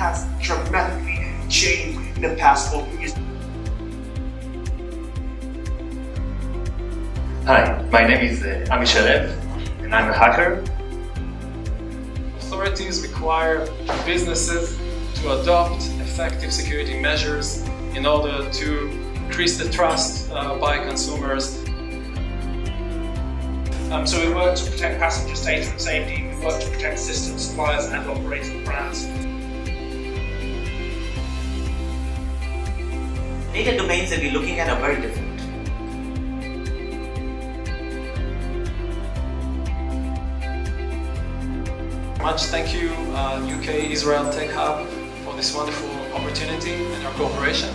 has dramatically changed in the past 4 years. Hi, my name is Ami Shalev, and I'm a hacker. Authorities require businesses to adopt effective security measures in order to increase the trust by consumers. So we work to protect passengers' data and safety, we work to protect system suppliers and operating brands. Data domains that we're looking at are very different. Much thank you UK Israel Tech Hub for this wonderful opportunity and our cooperation.